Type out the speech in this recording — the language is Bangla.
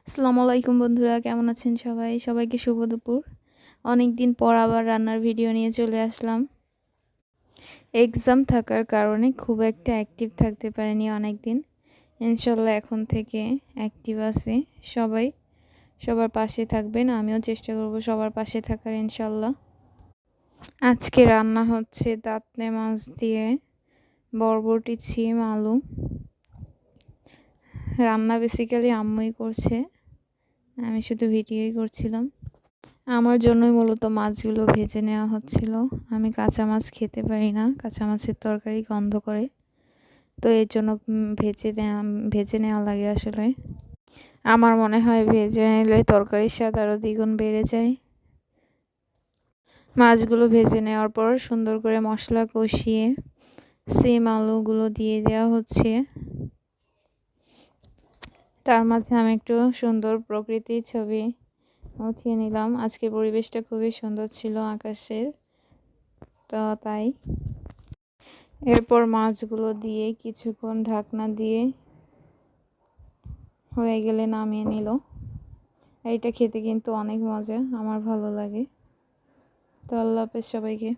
আসসালামু আলাইকুম বন্ধুরা, কেমন আছেন সবাই? সবাইকে শুভ দুপুর। অনেক দিন পর আবার রান্নার ভিডিও নিয়ে চলে আসলাম। এক্সাম থাকার কারণে খুব একটা অ্যাক্টিভ থাকতে পারিনি অনেক দিন। ইনশাল্লাহ এখন থেকে অ্যাক্টিভ আছি। সবাই সবার পাশে থাকবেন, আমিও চেষ্টা করব সবার পাশে থাকার ইনশাল্লাহ। আজকে রান্না হচ্ছে দাঁতনে মাছ দিয়ে বরবটি, ছিম, আলু। রান্না বেসিক্যালি আম্মুই করছে, আমি শুধু ভিডিওই করছিলাম। আমার জন্যই মূলত মাছগুলো ভেজে নেওয়া হচ্ছিল। আমি কাঁচা মাছ খেতে পারি না, কাঁচা মাছের তরকারি গন্ধ করে, তো এর জন্য ভেজে নেওয়া লাগে আসলে। আমার মনে হয় ভেজে নিলে তরকারির স্বাদ আরও দ্বিগুণ বেড়ে যায়। মাছগুলো ভেজে নেওয়ার পর সুন্দর করে মশলা কষিয়ে সিম আলুগুলো দিয়ে দেওয়া হচ্ছে। তার মাঝে আমি একটু সুন্দর প্রকৃতির ছবি উঠিয়ে নিলাম। আজকে পরিবেশটা খুবই সুন্দর ছিল আকাশের, তো তাই। এরপর মাছগুলো দিয়ে কিছুক্ষণ ঢাকনা দিয়ে হয়ে গেলে নামিয়ে নিল। এইটা খেতে কিন্তু অনেক মজা, আমার ভালো লাগে। তো আল্লাহ হাফেজ সবাইকে।